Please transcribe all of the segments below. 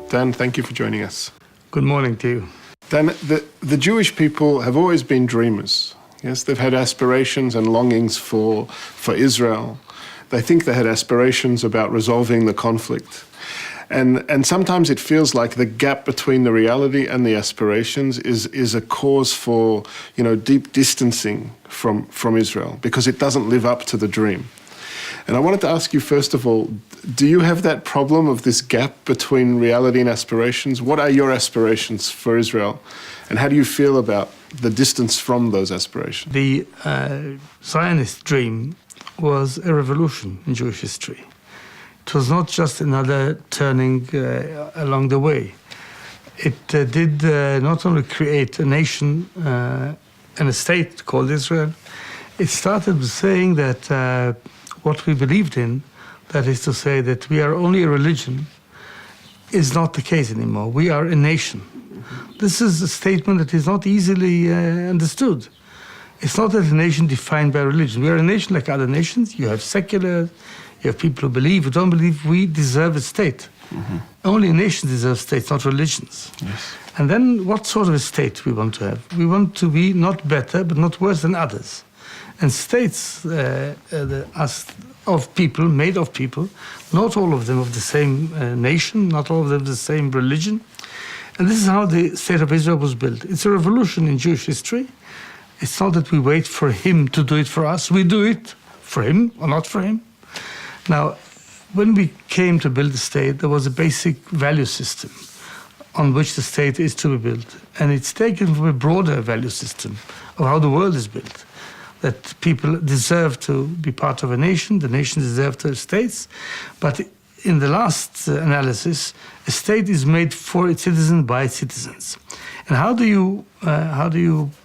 Dan, thank you for joining us. Good morning to you. Dan, the Jewish people have always been dreamers. Yes, they've had aspirations and longings for Israel. They think they had aspirations about resolving the conflict. And sometimes it feels like the gap between the reality and the aspirations is a cause for, deep distancing from Israel because it doesn't live up to the dream. And I wanted to ask you, first of all, do you have that problem of this gap between reality and aspirations? What are your aspirations for Israel? And how do you feel about the distance from those aspirations? The Zionist dream was a revolution in Jewish history. It was not just another turning along the way. It did not only create a nation and a state called Israel, it started with saying that what we believed in, that is to say that we are only a religion, is not the case anymore. We are a nation. This is a statement that is not easily understood. It's not that a nation defined by religion. We are a nation like other nations. You have secular, you have people who believe, who don't believe. We deserve a state. Mm-hmm. Only nations deserve states, not religions. Yes. And then what sort of a state we want to have? We want to be not better, but not worse than others. And states of people, made of people, not all of them of the same nation, not all of them the same religion. And this is how the State of Israel was built. It's a revolution in Jewish history. It's not that we wait for him to do it for us. We do it for him or not for him. Now, when we came to build the state, there was a basic value system on which the state is to be built. And it's taken from a broader value system of how the world is built. That people deserve to be part of a nation, the nation deserves to have states. But in the last analysis, a state is made for its citizens by its citizens. And how do you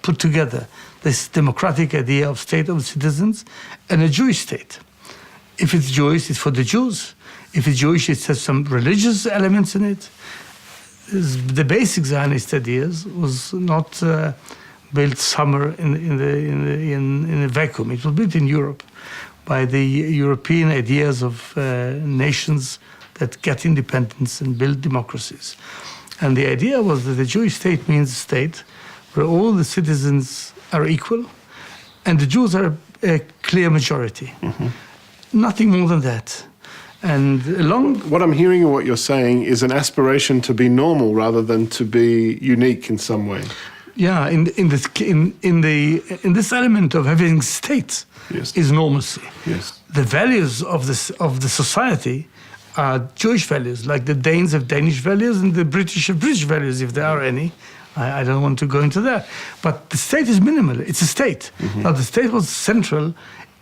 put together this democratic idea of state of citizens and a Jewish state? If it's Jewish, it's for the Jews. If it's Jewish, it has some religious elements in it. The basic Zionist ideas was not built somewhere in a vacuum. It was built in Europe by the European ideas of nations that get independence and build democracies. And the idea was that the Jewish state means a state where all the citizens are equal and the Jews are a clear majority. Mm-hmm. Nothing more than that. And what I'm hearing and what you're saying is an aspiration to be normal rather than to be unique in some way. Yeah, in this element of having states, yes, is normalcy. Yes. The values of the society are Jewish values, like the Danes have Danish values and the British have British values, if there are any. I don't want to go into that. But the state is minimal. It's a state. Mm-hmm. Now, the state was central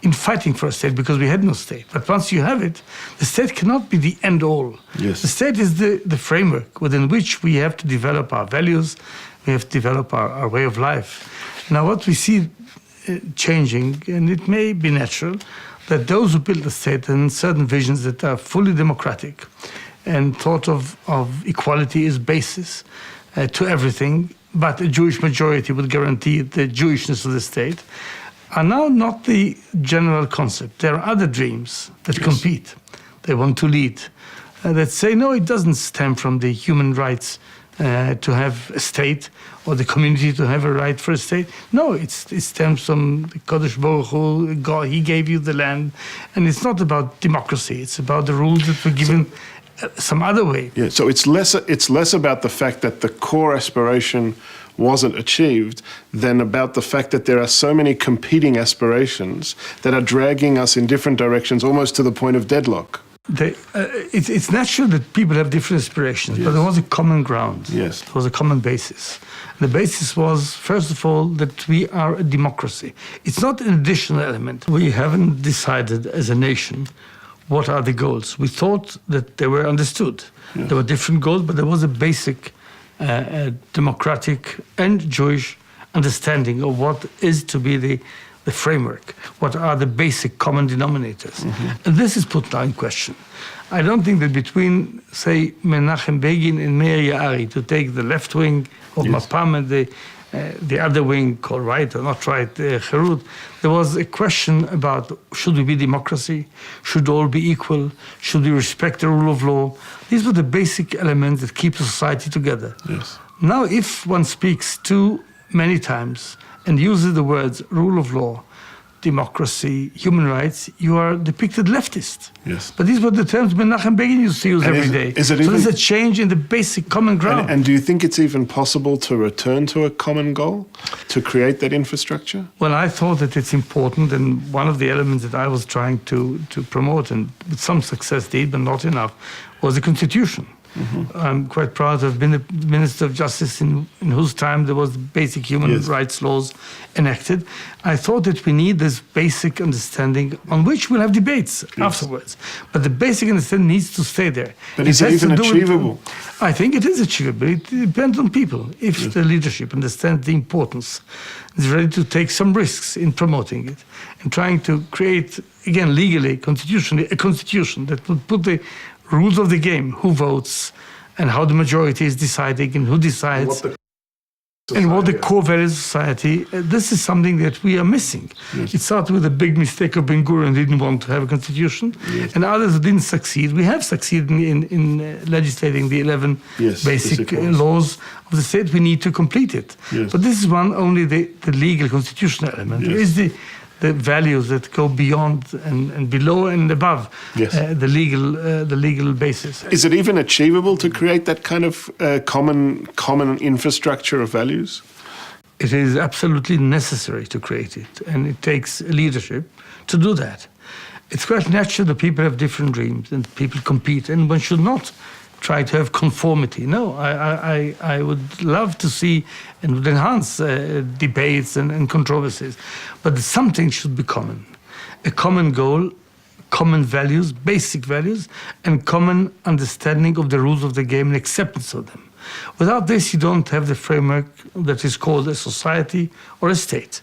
in fighting for a state because we had no state. But once you have it, the state cannot be the end all. Yes. The state is the framework within which we have to develop our values, we have to develop our way of life. Now, what we see changing, and it may be natural, that those who build the state and certain visions that are fully democratic and thought of equality as basis to everything, but a Jewish majority would guarantee the Jewishness of the state, are now not the general concept. There are other dreams that yes, compete. They want to lead. That say, no, it doesn't stem from the human rights to have a state or the community to have a right for a state. No, it stems from the Kodesh Baruch Hu, God, he gave you the land. And it's not about democracy. It's about the rules that were given some other way. Yeah, so it's less about the fact that the core aspiration wasn't achieved than about the fact that there are so many competing aspirations that are dragging us in different directions, almost to the point of deadlock. It's natural that people have different aspirations, yes, but there was a common ground. Yes. There was a common basis. The basis was, first of all, that we are a democracy. It's not an additional element. We haven't decided as a nation what are the goals. We thought that they were understood. Yes. There were different goals, but there was a basic democratic and Jewish understanding of what is to be the framework, what are the basic common denominators. Mm-hmm. And this is put now in question. I don't think that between, say, Menachem Begin and Meir Yaari, to take the left wing of yes, Mapam and the other wing called right or not right, Herut, there was a question about should we be democracy? Should all be equal? Should we respect the rule of law? These were the basic elements that keep society together. Yes. Now, if one speaks too many times and uses the words rule of law, democracy, human rights, you are depicted leftist. Yes. But these were the terms Menachem Begin used to use And every day. is it so even- there's a change in the basic common ground. And do you think it's even possible to return to a common goal, to create that infrastructure? Well, I thought that it's important, and one of the elements that I was trying to promote, and with some success did, but not enough, was the Constitution. I'm quite proud to have been the Minister of Justice in whose time there was basic human Yes. rights laws enacted. I thought that we need this basic understanding on which we'll have debates afterwards. But the basic understanding needs to stay there. But is it has to even do with- achievable? I think it is achievable. It depends on people. If the leadership understands the importance, is ready to take some risks in promoting it, and trying to create, again, legally, constitutionally, a constitution that would put the rules of the game, who votes, and how the majority is deciding, and who decides, and what the core values of society. This is something that we are missing. It started with a big mistake of Ben Gurion, didn't want to have a constitution, and others didn't succeed. We have succeeded in legislating the 11 Yes, basic basic laws. laws of the state. We need to complete it. Yes. But this is only the legal constitutional element. There Yes. is the values that go beyond and below and above Yes. the legal basis. Is it even achievable to create that kind of common infrastructure of values? It is absolutely necessary to create it, and it takes leadership to do that. It's quite natural that people have different dreams and people compete, and one should not try to have conformity. No, I would love to see and would enhance debates and controversies, but something should be common. A common goal, common values, basic values, and common understanding of the rules of the game and acceptance of them. Without this, you don't have the framework that is called a society or a state.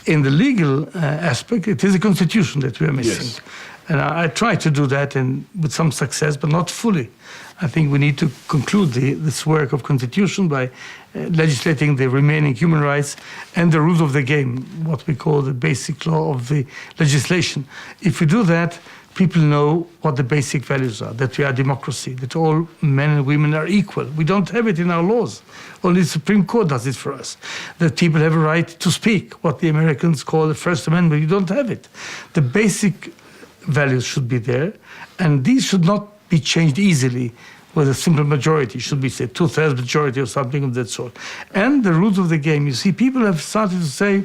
In the legal aspect, it is a constitution that we are missing. Yes. And I try to do that and with some success, but not fully. I think we need to conclude this work of constitution by legislating the remaining human rights and the rules of the game, what we call the basic law of the legislation. If we do that, people know what the basic values are, that we are democracy, that all men and women are equal. We don't have it in our laws. Only the Supreme Court does it for us. That people have a right to speak, what the Americans call the First Amendment. You don't have it. The basic values should be there, and these should not be changed easily with a simple majority. It should be, say, 2/3 majority or something of that sort. And the rules of the game. You see, people have started to say,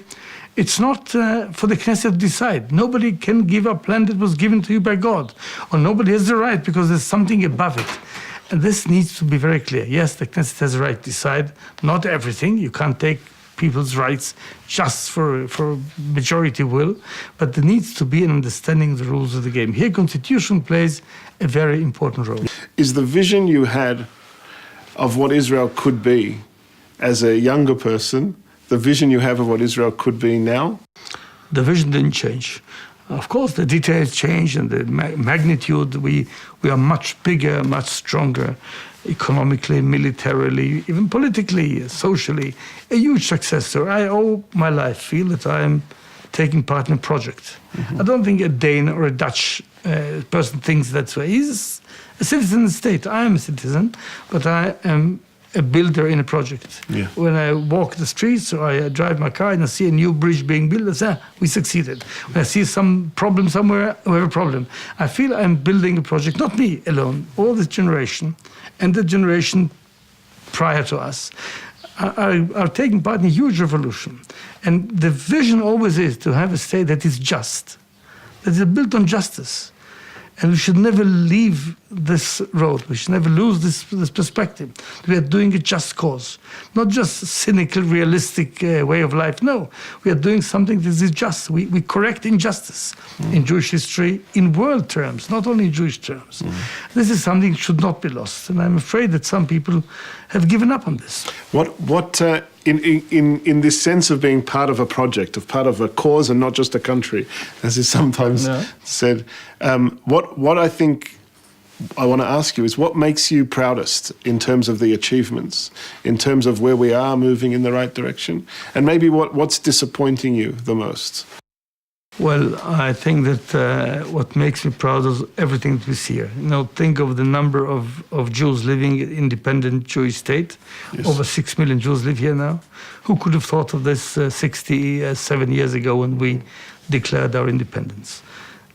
it's not for the Knesset to decide. Nobody can give up land that was given to you by God. Or nobody has the right because there's something above it. And this needs to be very clear. Yes, the Knesset has the right to decide. Not everything. You can't take people's rights just for majority will. But there needs to be an understanding of the rules of the game. Here, Constitution plays a very important role. Is the vision you had of what Israel could be as a younger person the vision you have of what Israel could be now? The vision didn't change. Of course, the details changed and the magnitude. We are much bigger, much stronger, economically, militarily, even politically, socially. A huge success story. I all my life feel that I am taking part in a project. I don't think a Dane or a Dutch person thinks that way. He's a citizen of the state. I am a citizen, but I am a builder in a project. Yeah. When I walk the streets or I drive my car and I see a new bridge being built, I say, we succeeded. When I see some problem somewhere, we have a problem. I feel I'm building a project, not me alone, all this generation and the generation prior to us are taking part in a huge revolution. And the vision always is to have a state that is just, that is built on justice. And we should never leave this road. We should never lose this perspective. We are doing a just cause, not just a cynical, realistic way of life. No, we are doing something that is just. We correct injustice in Jewish history, in world terms, not only in Jewish terms. This is something that should not be lost. And I'm afraid that some people have given up on this. In this sense of being part of a project, of part of a cause and not just a country, as is sometimes said, what I think I want to ask you is what makes you proudest in terms of the achievements, in terms of where we are moving in the right direction, and maybe what's disappointing you the most? Well, I think that what makes me proud is everything that we see here. Think of the number of Jews living in independent Jewish state. Yes. Over 6 million Jews live here now. Who could have thought of this 67 years ago when we declared our independence?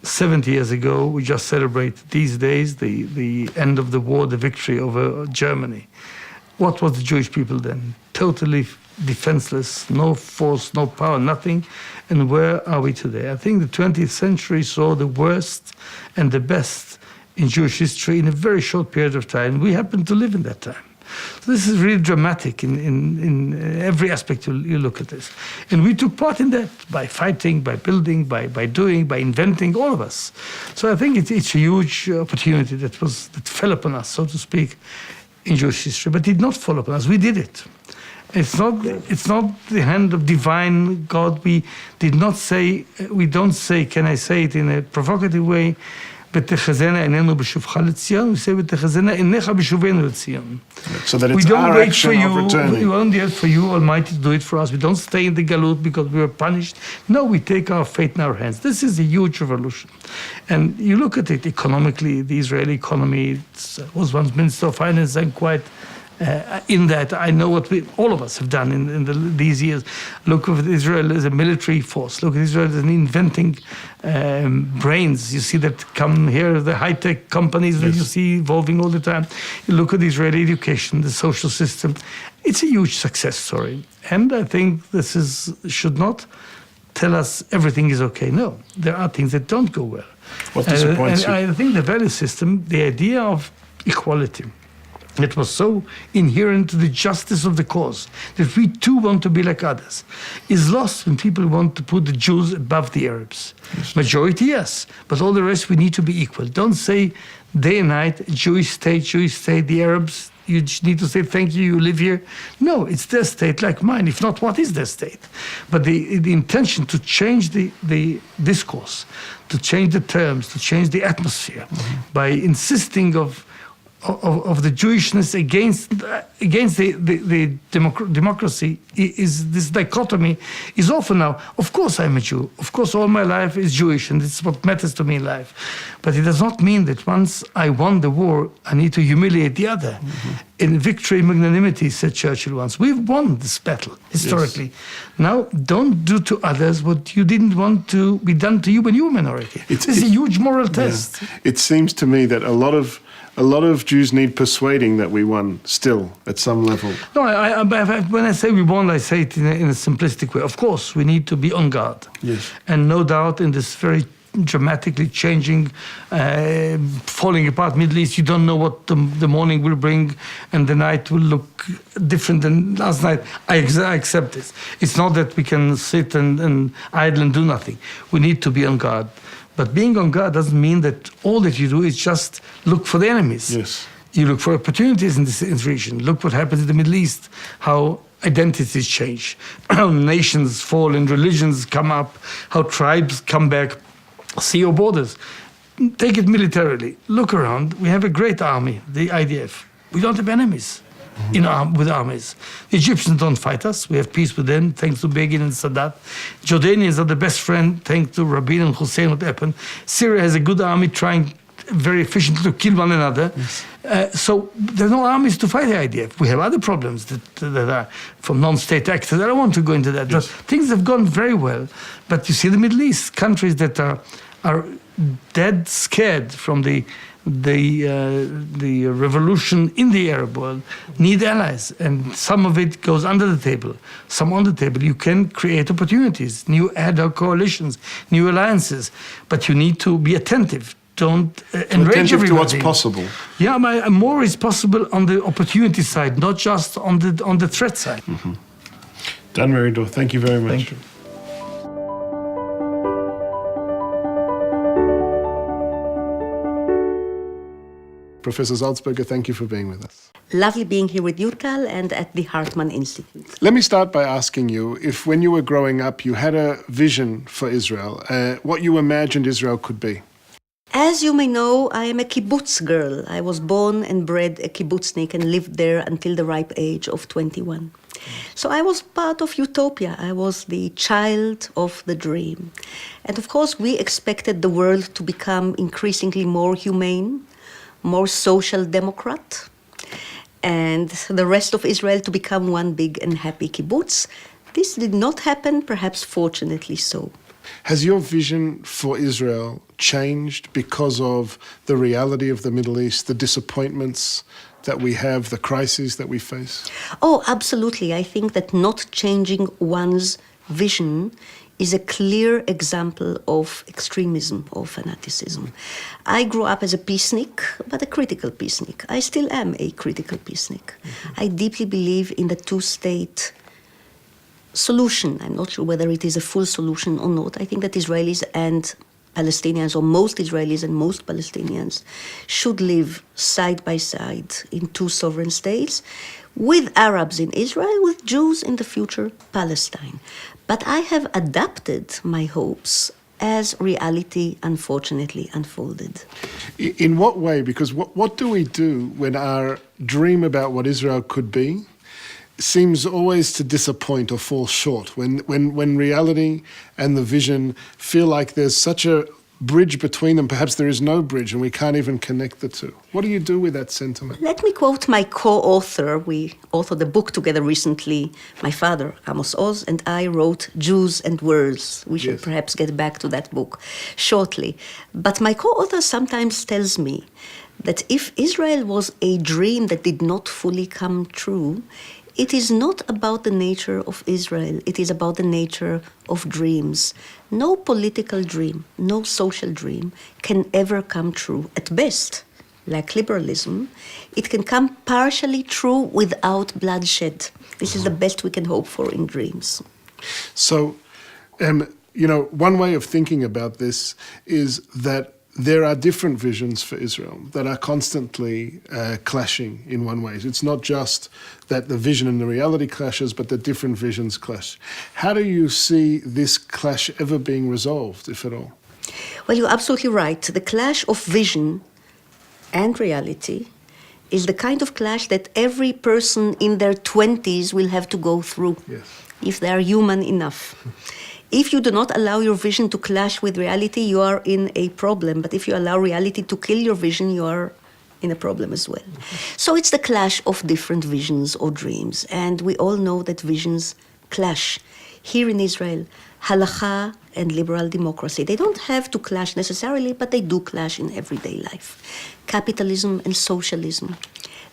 70 years ago, we just celebrate these days the end of the war, the victory over Germany. What was the Jewish people then? Totally defenseless, no force, no power, nothing. And where are we today? I think the 20th century saw the worst and the best in Jewish history in a very short period of time. We happen to live in that time. So this is really dramatic in every aspect you look at this. And we took part in that by fighting, by building, by doing, by inventing, all of us. So I think it's a huge opportunity that fell upon us, so to speak, in Jewish history, but it did not fall upon us. We did it. It's not the hand of divine God. We don't say, can I say it in a provocative way? We say, so that it's we don't our wait action for you. of returning. We won't wait for you, Almighty, to do it for us. We don't stay in the galut because we were punished. No, we take our fate in our hands. This is a huge revolution. And you look at it economically, the Israeli economy, was once Minister of Finance and quite in that. I know what all of us have done in these years. Look at Israel as a military force. Look at Israel as an inventing brains. You see that come here, the high-tech companies that you see evolving all the time. You look at Israeli education, the social system. It's a huge success story. And I think this should not tell us everything is okay. No, there are things that don't go well. What disappoints you? I think the value system, the idea of equality, it was so inherent to the justice of the cause that we too want to be like others, is lost when people want to put the Jews above the Arabs. Yes. Majority, yes, but all the rest we need to be equal. Don't say day and night, Jewish state, the Arabs, you need to say thank you live here. No, it's their state like mine. If not, what is their state? But the intention to change the discourse, to change the terms, to change the atmosphere, by insisting of the Jewishness against the democracy, is this dichotomy is often now. Of course I'm a Jew. Of course all my life is Jewish, and it's what matters to me in life. But it does not mean that once I won the war, I need to humiliate the other. In victory, magnanimity, said Churchill once. We've won this battle historically. Yes. Now, don't do to others what you didn't want to be done to you when you were a minority. It's a huge moral test. Yeah. It seems to me that a lot of Jews need persuading that we won still at some level. No, when I say we won, I say it in a simplistic way. Of course, we need to be on guard. Yes. And no doubt in this very dramatically changing, falling apart Middle East, you don't know what the morning will bring, and the night will look different than last night. I accept this. It's not that we can sit and idle and do nothing. We need to be on guard. But being on guard doesn't mean that all that you do is just look for the enemies. Yes. You look for opportunities in this region. Look what happens in the Middle East, how identities change, how nations fall and religions come up, how tribes come back. See your borders. Take it militarily. Look around. We have a great army, the IDF. We don't have enemies with armies. The Egyptians don't fight us. We have peace with them, thanks to Begin and Sadat. Jordanians are the best friend, thanks to Rabin and Hussein, what happened. Syria has a good army trying very efficiently to kill one another. Yes. So there are no armies to fight the IDF. We have other problems that are from non-state actors. I don't want to go into that. Yes. Things have gone very well. But you see the Middle East, countries that are dead scared from the revolution in the Arab world, need allies, and some of it goes under the table, some on the table. You can create opportunities, new ad hoc coalitions, new alliances, but you need to be attentive. Don't enrage everybody. To what's possible. Yeah, more is possible on the opportunity side, not just on the threat side. Dan Meridor, thank you very much. Thank you. Professor Salzberger, thank you for being with us. Lovely being here with you, Tal, and at the Hartman Institute. Let me start by asking you if when you were growing up you had a vision for Israel, what you imagined Israel could be. As you may know, I am a kibbutz girl. I was born and bred a kibbutznik and lived there until the ripe age of 21. So I was part of utopia. I was the child of the dream. And of course, we expected the world to become increasingly more humane, more social democrat, and the rest of Israel to become one big and happy kibbutz. This did not happen, perhaps fortunately so. Has your vision for Israel changed because of the reality of the Middle East, the disappointments that we have, the crises that we face? Oh, absolutely. I think that not changing one's vision is a clear example of extremism or fanaticism. I grew up as a peacenik, but a critical peacenik. I still am a critical peacenik. I deeply believe in the two-state solution. I'm not sure whether it is a full solution or not. I think that Israelis and Palestinians, or most Israelis and most Palestinians, should live side by side in two sovereign states, with Arabs in Israel, with Jews in the future Palestine. But I have adapted my hopes as reality unfortunately unfolded. In what way? Because what do we do when our dream about what Israel could be seems always to disappoint or fall short, when reality and the vision feel like there's such a bridge between them? Perhaps there is no bridge and we can't even connect the two. What do you do with that sentiment? Let me quote my co-author. We authored a book together recently. My father, Amos Oz, and I wrote Jews and Words. We should perhaps get back to that book shortly. But my co-author sometimes tells me that if Israel was a dream that did not fully come true, it is not about the nature of Israel. It is about the nature of dreams. No political dream, no social dream can ever come true. At best, like liberalism, it can come partially true without bloodshed. This is the best we can hope for in dreams. So, one way of thinking about this is that there are different visions for Israel that are constantly clashing in one way. It's not just that the vision and the reality clashes, but the different visions clash. How do you see this clash ever being resolved, if at all? Well, you're absolutely right. The clash of vision and reality is the kind of clash that every person in their 20s will have to go through, if they are human enough. If you do not allow your vision to clash with reality, you are in a problem. But if you allow reality to kill your vision, you are in a problem as well. So it's the clash of different visions or dreams. And we all know that visions clash. Here in Israel, halakha and liberal democracy, they don't have to clash necessarily, but they do clash in everyday life. Capitalism and socialism,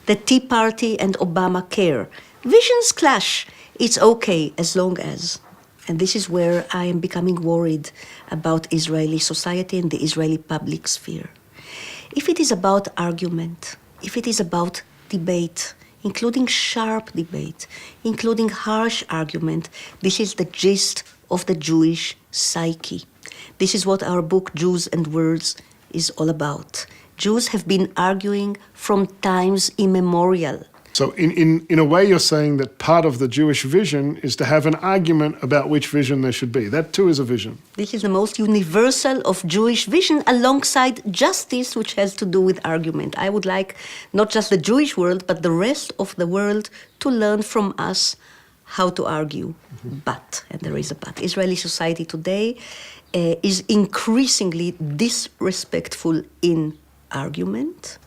the Tea Party and Obamacare. Visions clash. It's okay as long as. And this is where I am becoming worried about Israeli society and the Israeli public sphere. If it is about argument, if it is about debate, including sharp debate, including harsh argument, this is the gist of the Jewish psyche. This is what our book, Jews and Words, is all about. Jews have been arguing from times immemorial. So in a way, you're saying that part of the Jewish vision is to have an argument about which vision there should be. That too is a vision. This is the most universal of Jewish vision alongside justice, which has to do with argument. I would like not just the Jewish world, but the rest of the world to learn from us how to argue. But, and there is a but, Israeli society today is increasingly disrespectful in argument,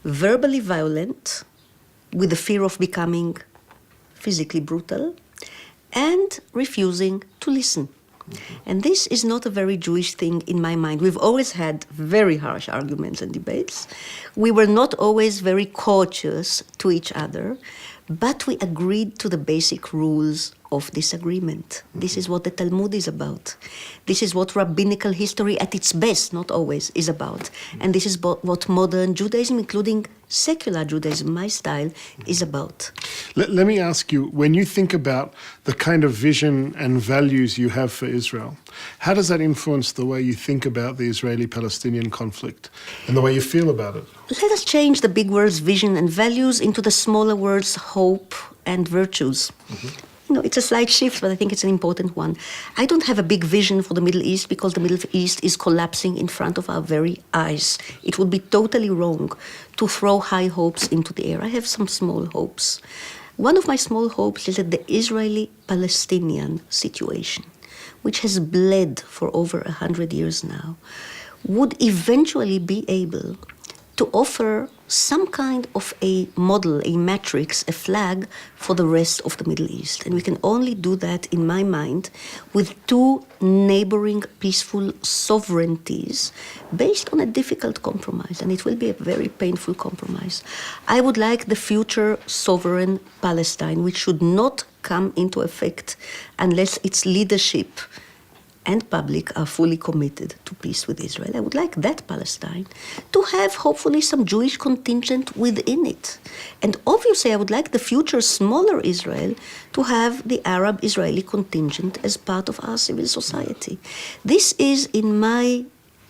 verbally violent, with the fear of becoming physically brutal, and refusing to listen. And this is not a very Jewish thing in my mind. We've always had very harsh arguments and debates. We were not always very courteous to each other, but we agreed to the basic rules of disagreement. This is what the Talmud is about. This is what rabbinical history at its best, not always, is about. And this is what modern Judaism, including secular Judaism, my style, is about. Let me ask you, when you think about the kind of vision and values you have for Israel, how does that influence the way you think about the Israeli-Palestinian conflict and the way you feel about it? Let us change the big words vision and values into the smaller words hope and virtues. It's a slight shift, but I think it's an important one. I don't have a big vision for the Middle East because the Middle East is collapsing in front of our very eyes. It would be totally wrong to throw high hopes into the air. I have some small hopes. One of my small hopes is that the Israeli-Palestinian situation, which has bled for over 100 years now, would eventually be able to offer some kind of a model, a matrix, a flag for the rest of the Middle East. And we can only do that, in my mind, with two neighboring peaceful sovereignties based on a difficult compromise. And it will be a very painful compromise. I would like the future sovereign Palestine, which should not come into effect unless its leadership and public are fully committed to peace with Israel. I would like that Palestine to have hopefully some Jewish contingent within it. And obviously I would like the future smaller Israel to have the Arab-Israeli contingent as part of our civil society. This is, in my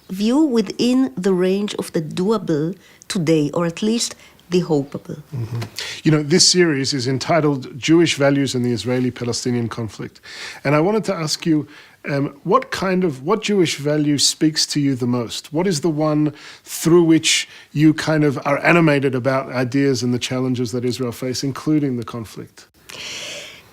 view, within the range of the doable today, or at least the hopeable. Mm-hmm. This series is entitled Jewish Values in the Israeli-Palestinian Conflict. And I wanted to ask you, what Jewish value speaks to you the most? What is the one through which you kind of are animated about ideas and the challenges that Israel face, including the conflict?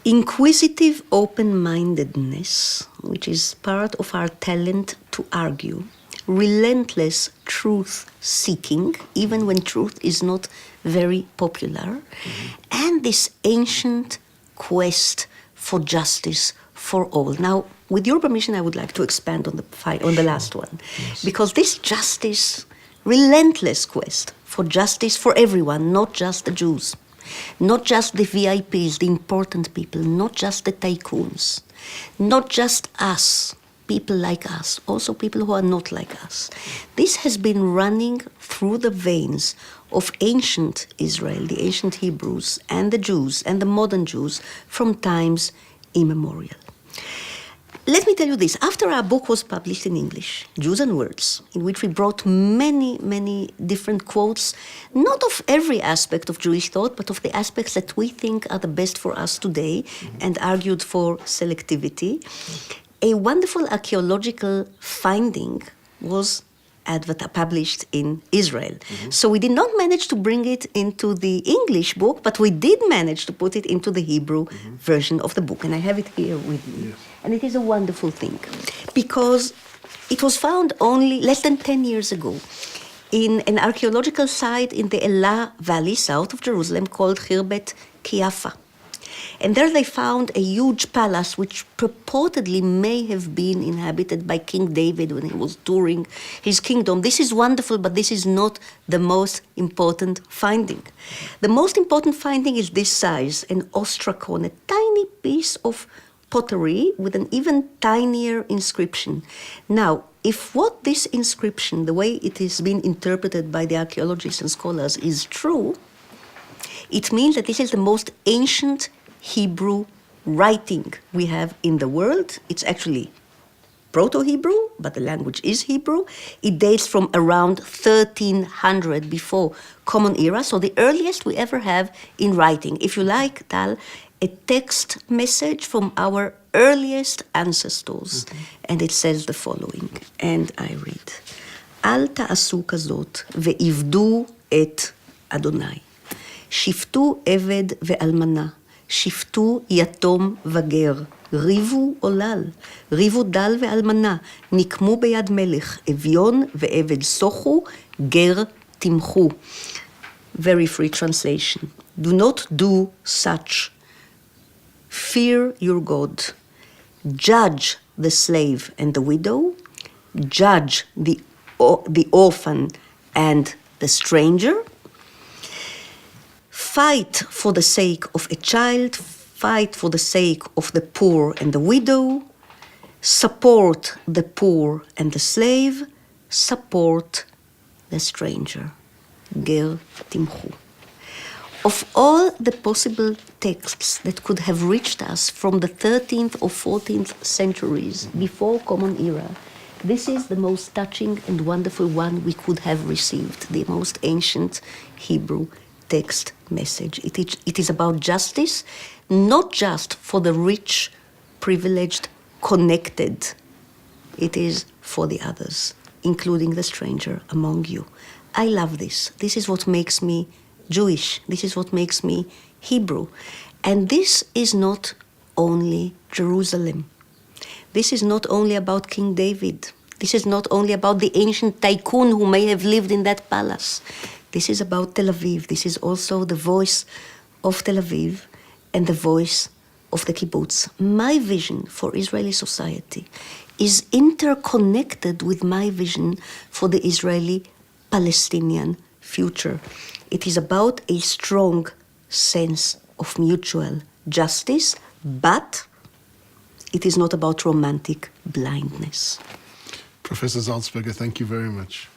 Inquisitive open-mindedness, which is part of our talent to argue. Relentless truth-seeking, even when truth is not very popular. And this ancient quest for justice for all. Now, with your permission, I would like to expand on the last one. Yes. Because this justice, relentless quest for justice for everyone, not just the Jews, not just the VIPs, the important people, not just the tycoons, not just us, people like us, also people who are not like us. This has been running through the veins of ancient Israel, the ancient Hebrews, and the Jews, and the modern Jews, from times immemorial. Let me tell you this. After our book was published in English, Jews and Words, in which we brought many, many different quotes, not of every aspect of Jewish thought, but of the aspects that we think are the best for us today, and argued for selectivity, a wonderful archaeological finding was published in Israel. So we did not manage to bring it into the English book, but we did manage to put it into the Hebrew version of the book. And I have it here with me. Yes. And it is a wonderful thing, because it was found only less than 10 years ago in an archaeological site in the Elah Valley, south of Jerusalem, called Khirbet Kiafa. And there they found a huge palace which purportedly may have been inhabited by King David when he was touring his kingdom. This is wonderful, but this is not the most important finding. The most important finding is this size, an ostracon, a tiny piece of pottery with an even tinier inscription. Now, if what this inscription, the way it is being interpreted by the archaeologists and scholars, is true, it means that this is the most ancient Hebrew writing we have in the world. It's actually Proto-Hebrew, but the language is Hebrew. It dates from around 1300 before Common Era, so the earliest we ever have in writing. If you like, Tal, a text message from our earliest ancestors. And it says the following, and I read, אל תעשו כזאת ועבדו את אדוני. שפטו עבד ואלמנה. שפטו יתום וגר, ריבו עולל, ריבו דל ואלמנה, נקמו ביד מלך, אביון ועבד סוחו, גר תמחו. Very free translation. Do not do such. Fear your God. Judge the slave and the widow. Judge the orphan and the stranger. Fight for the sake of a child, fight for the sake of the poor and the widow, support the poor and the slave, support the stranger. Ger timchu. Of all the possible texts that could have reached us from the 13th or 14th centuries before Common Era, this is the most touching and wonderful one we could have received, the most ancient Hebrew text message. It is about justice, not just for the rich, privileged, connected. It is for the others, including the stranger among you. I love this. This is what makes me Jewish. This is what makes me Hebrew. And this is not only Jerusalem. This is not only about King David. This is not only about the ancient tycoon who may have lived in that palace. This is about Tel Aviv. This is also the voice of Tel Aviv and the voice of the kibbutz. My vision for Israeli society is interconnected with my vision for the Israeli-Palestinian future. It is about a strong sense of mutual justice, but it is not about romantic blindness. Professor Salzberger, thank you very much.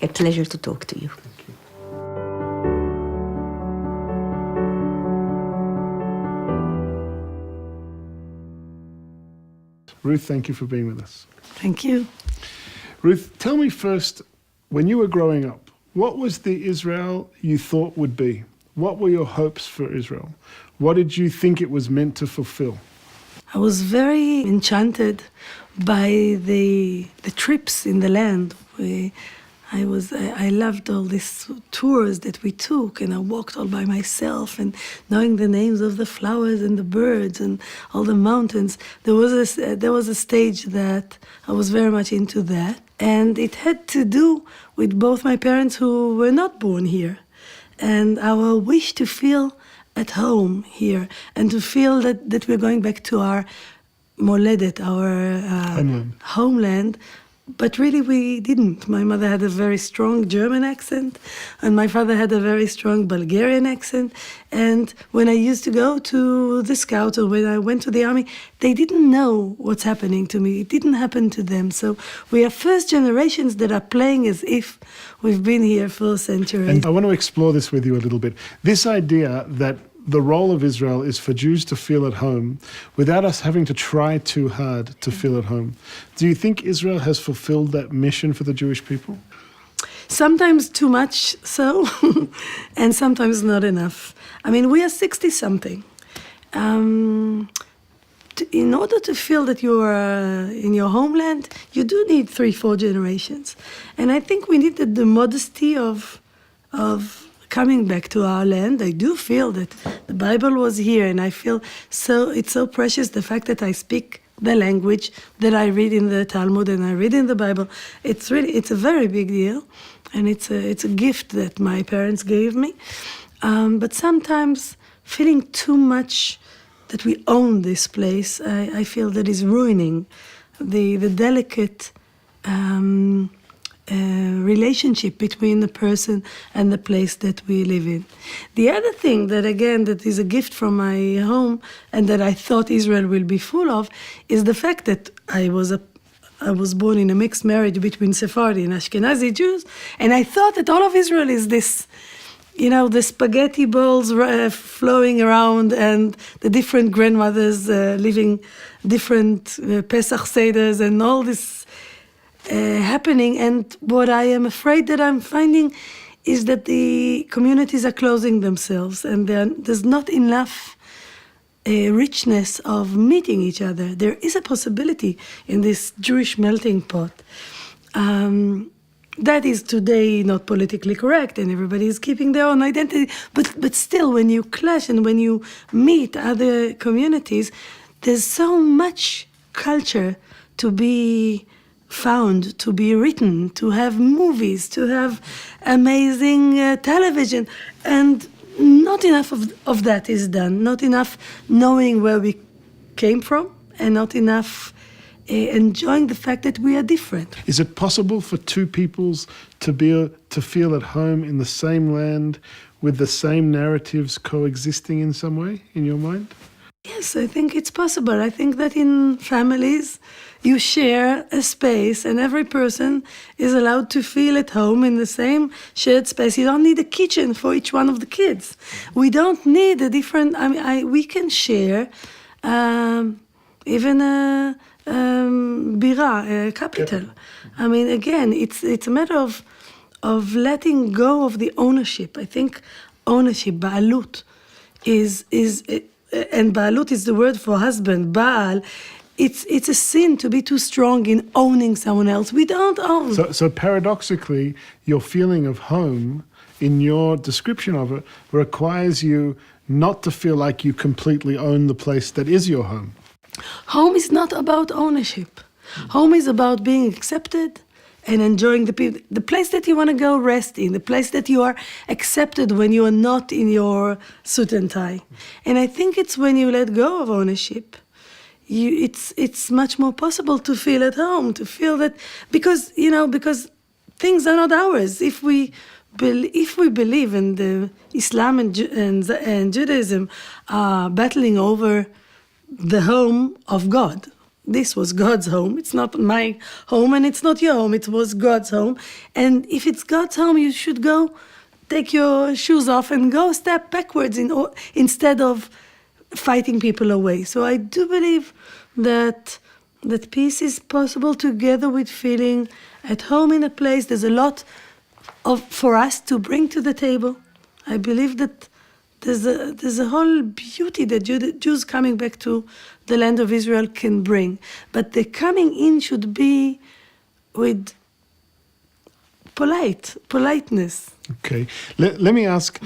A pleasure to talk to you. Thank you. Ruth, thank you for being with us. Thank you. Ruth, tell me first, when you were growing up, what was the Israel you thought would be? What were your hopes for Israel? What did you think it was meant to fulfill? I was very enchanted by the trips in the land. I loved all these tours that we took, and I walked all by myself, and knowing the names of the flowers and the birds and all the mountains. There was a stage that I was very much into that, and it had to do with both my parents who were not born here, and our wish to feel at home here, and to feel that we're going back to our moledet, our homeland. But really we didn't. My mother had a very strong German accent, and my father had a very strong Bulgarian accent. And when I used to go to the Scouts, or when I went to the army, they didn't know what's happening to me. It didn't happen to them. So we are first generations that are playing as if we've been here for centuries. And I want to explore this with you a little bit. This idea that the role of Israel is for Jews to feel at home without us having to try too hard to feel at home. Do you think Israel has fulfilled that mission for the Jewish people? Sometimes too much so, and sometimes not enough. I mean, we are 60-something. In order to feel that you are in your homeland, you do need 3-4 generations. And I think we needed the modesty of coming back to our land. I do feel that the Bible was here, and I feel it's so precious, the fact that I speak the language that I read in the Talmud and I read in the Bible. It's a very big deal, and it's a gift that my parents gave me. But sometimes feeling too much that we own this place, I feel that is ruining the delicate relationship between the person and the place that we live in. The other thing that is a gift from my home, and that I thought Israel will be full of, is the fact that I was born in a mixed marriage between Sephardi and Ashkenazi Jews, and I thought that all of Israel is this, the spaghetti bowls flowing around, and the different grandmothers living different Pesach Seders, and all this happening. And what I am afraid that I'm finding is that the communities are closing themselves, and there's not enough richness of meeting each other. There is a possibility in this Jewish melting pot. That is today not politically correct, and everybody is keeping their own identity. But still, when you clash and when you meet other communities, there's so much culture to be found, to be written, to have movies, to have amazing television, and not enough of that is done. Not enough knowing where we came from, and not enough enjoying the fact that we are different. Is it possible for two peoples to feel at home in the same land with the same narratives coexisting in some way, in your mind? Yes, I think it's possible. I think that in families, you share a space, and every person is allowed to feel at home in the same shared space. You don't need a kitchen for each one of the kids. We don't need a different. We can share even a bira, a capital. I mean, again, it's a matter of letting go of the ownership. I think ownership, ba'alut, and ba'alut is the word for husband, Baal. It's a sin to be too strong in owning someone else. We don't own. So paradoxically, your feeling of home, in your description of it, requires you not to feel like you completely own the place that is your home. Home is not about ownership. Home is about being accepted and enjoying the place that you want to go rest in, the place that you are accepted when you are not in your suit and tie. And I think it's when you let go of ownership, it's much more possible to feel at home, to feel that, because things are not ours. If we believe in the Islam and Judaism battling over the home of God. This was God's home. It's not my home and it's not your home. It was God's home. And if it's God's home, you should go take your shoes off and go step backwards instead of fighting people away. So I do believe that peace is possible together with feeling at home in a place. There's a lot for us to bring to the table. I believe that there's a whole beauty that Jews coming back to the land of Israel can bring. But the coming in should be with politeness. Okay. Let me ask,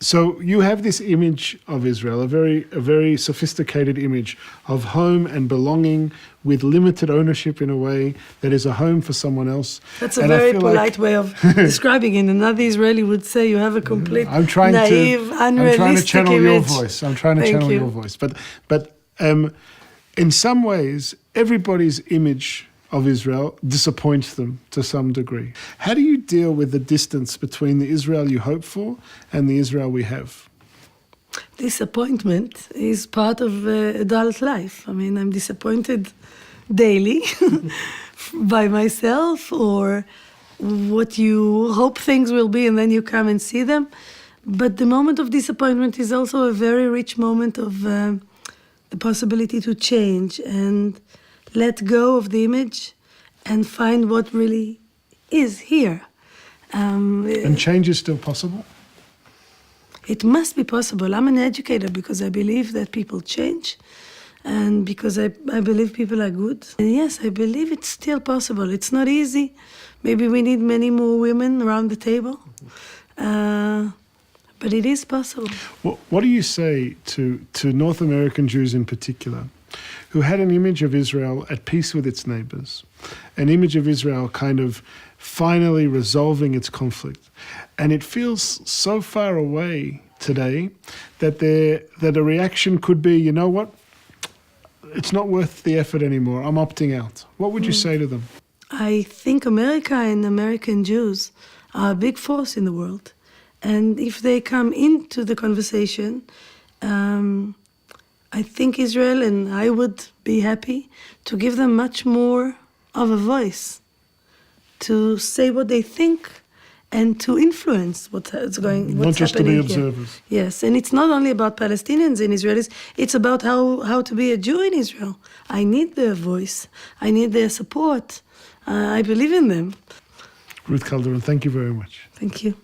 so you have this image of Israel, a very sophisticated image of home and belonging with limited ownership in a way that is a home for someone else. That's a very polite way of describing it. Another Israeli would say you have a complete naive, unrealistic channel image. your voice. I'm trying to channel your voice. But in some ways, everybody's image of Israel disappoints them to some degree. How do you deal with the distance between the Israel you hope for and the Israel we have? Disappointment is part of adult life. I mean, I'm disappointed daily by myself or what you hope things will be, and then you come and see them. But the moment of disappointment is also a very rich moment of the possibility to change and let go of the image and find what really is here. And change is still possible? It must be possible. I'm an educator because I believe that people change and because I believe people are good. And yes, I believe it's still possible. It's not easy. Maybe we need many more women around the table. But it is possible. What do you say to North American Jews in particular, who had an image of Israel at peace with its neighbors, an image of Israel kind of finally resolving its conflict, and it feels so far away today that a reaction could be, you know what, it's not worth the effort anymore, I'm opting out. What would you say to them? I think America and American Jews are a big force in the world. And if they come into the conversation, I think Israel and I would be happy to give them much more of a voice, to say what they think and to influence what's happening. Not just to be observers. Here. Yes, and it's not only about Palestinians and Israelis, it's about how to be a Jew in Israel. I need their voice. I need their support. I believe in them. Ruth Calderon, thank you very much. Thank you.